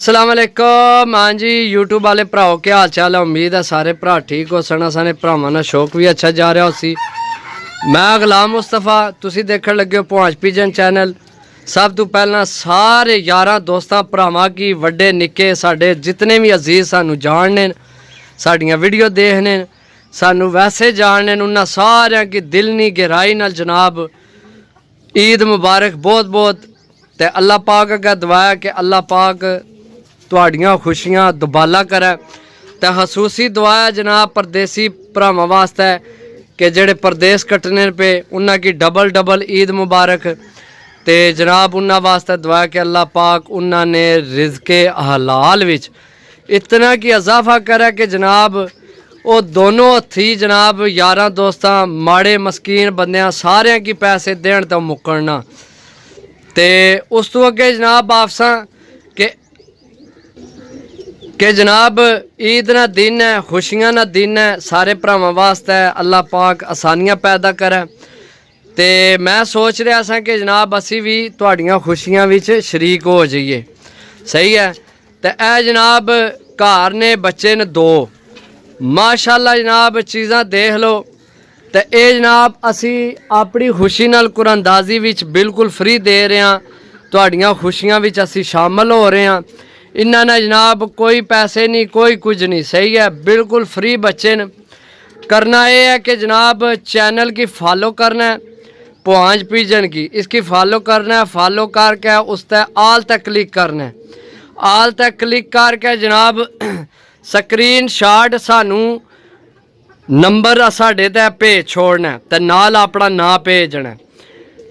अस्सलाम वालेकुम। हाँ जी यूट्यूब वाले भराओ क्या हाल चाल है। उम्मीद है सारे भरा ठीक हो सन। सारे भरावां दा शौक भी अच्छा जा रहा उसी। मैं गुलाम मुस्तफा, तुसी देखण लगे हो पहुँच पिजन चैनल। सब तो पहला सारे यारां दोस्तां भरावां की वड्डे निक्के साडे जितने भी अजीज सानू जानने साड़ियाँ वीडियो देखने सानू वैसे जानने उन्होंने सारियां की दिल नी गहराई नाल जनाब ईद मुबारक बहुत बहुत। ते अल्लाह पाक अगर दुआया कि अल्लाह पाक तुहाड़ियां खुशियां दुबाला करे। तो खसूसी दुआ है जनाब परदेसी भरावां वास्ते कि जेड़े परदेस कट्टने पे उन्हां की डबल डबल ईद मुबारक। ते जनाब उन्हां वास्ते दुआ कि अल्लाह पाक उन्हां ने रिज़्क़े हलाल विच इतना कि इजाफा करे कि जनाब वो दोनों हथी जनाब यारां दोस्तां माड़े मस्कीन बंदियां सारियां की पैसे देन तो मुक्कना। ते उस तो अगे जनाब आपसा कि जनाब ईद ना दिन है, खुशियां ना दिन है सारे भरावां वास्ते। अल्लाह पाक आसानियां पैदा करे। ते मैं सोच रहा सा कि जनाब असी भी तुहाड़ियां खुशियां विच शरीक हो जाइए। सही है। तो ए जनाब घर ने बच्चे ने दो माशाअल्लाह जनाब चीज़ां देख लो। तो ये जनाब असी अपनी खुशी नाल कुरानदाजी विच बिल्कुल फ्री दे रहे हैं। तुहाड़ियां खुशियां विच असी शामिल हो रहे हैं। इन्हां ने जनाब कोई पैसे नहीं कोई कुछ नहीं। सही है बिल्कुल फ्री बच्चे न। करना ये है कि जनाब चैनल की फॉलो करना है पहुँच पिजन की, इसकी फॉलो करना है। फॉलो करके उस पर आल तक क्लिक करना है। आल तक क्लिक करके जनाब स्क्रीन शॉट सानू नंबर साढ़े ते भेज छोड़ना है तो नाल अपना ना भेजना है।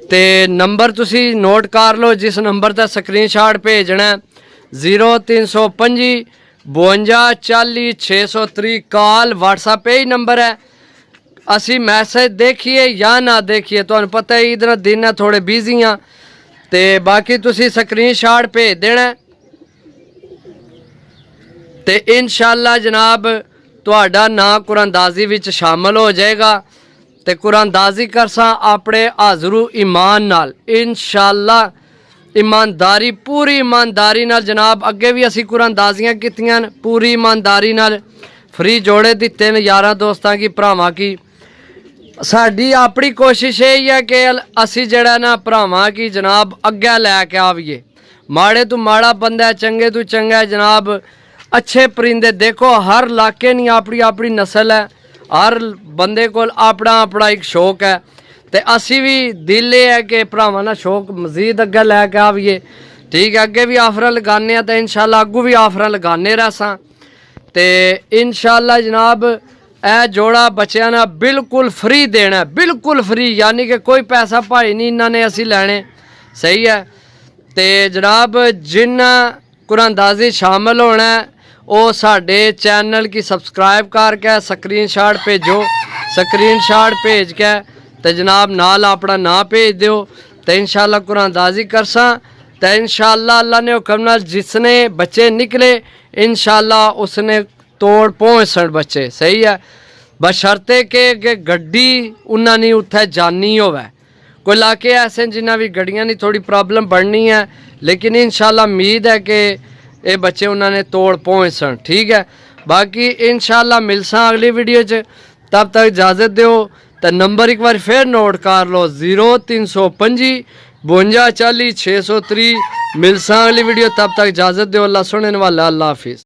तो नंबर तुसी नोट कर लो जिस नंबर ते स्क्रीन शॉट भेजना है 0325 52 40 630 कॉल व्हाट्सएप ही नंबर है। असी मैसेज देखिए या ना देखिए तो पता है इधर दिन है थोड़े बिजी हाँ। तो बाकी तुसी स्क्रीन शॉट भेज देना। तो इंशाअल्लाह जनाब तुहाडा ना कुरानदाजी विच शामिल हो जाएगा। तो कुरानदाजी करसा अपने हाजरू ईमान नाल इंशाअल्लाह ईमानदारी पूरी ईमानदारी नाल जनाब। अगे भी असी कुरानदाजियां कीतियां पूरी ईमानदारी नाल फ्री जोड़े दिते ने यारां दोस्तां की भरावां की। साडी अपनी कोशिश यही है कि असी जड़ा ना भरावां की जनाब अगे लैके आविए। माड़े तो माड़ा बंदा है चंगे तो चंगा है जनाब। अच्छे परिंदे देखो हर इलाके नी अपनी अपनी नस्ल है। हर बंदे को अपना अपना एक शौक है। तो असी भी दिल ये है कि भरावां दा शौक मजीद अगे लैके आविए। ठीक है अगे भी आफर लगाने तो इंशाअल्लाह अगू भी आफर लगाने रहसा। तो इंशाअल्लाह जनाब ए जोड़ा बच्चों ने बिल्कुल फ्री देना बिल्कुल फ्री यानी कि कोई पैसा भाई नहीं इन्होंने असी लैने। सही है। तो जनाब जिन्ना कुरानदाजी शामिल होना है वो साडे चैनल की सब्सक्राइब करके स्क्रीन शॉट भेजो। स्क्रीन शॉट भेज के तो जनाब नाल अपना ना भेज दो। तो इंशाअल्लाह कुरानदाजी करसा। तो इंशाअल्लाह अल्लाह ने हुक्म नाल जिसने बच्चे निकले इंशाअल्लाह उसने तोड़ पहुँचन बच्चे। सही है बशर्ते कि गड्डी उन्ना नहीं उत्थे जानी होवे। कोई इलाके ऐसे जिन्हें भी गड्डियां नहीं थोड़ी प्रॉब्लम बढ़नी है लेकिन इंशाअल्लाह उम्मीद है कि ये बच्चे उन्होंने तोड़ पहुँचन। ठीक है बाकी इंशाअल्लाह मिलसा अगली वीडियो च। तब तक इजाज़त दो। तो नंबर एक बार फिर नोट कर लो 0325 52 40 630। मिलसा अगली वीडियो तब तक इजाज़त दो। अल्लाह सुनने वाला अल्लाह हाफिज़।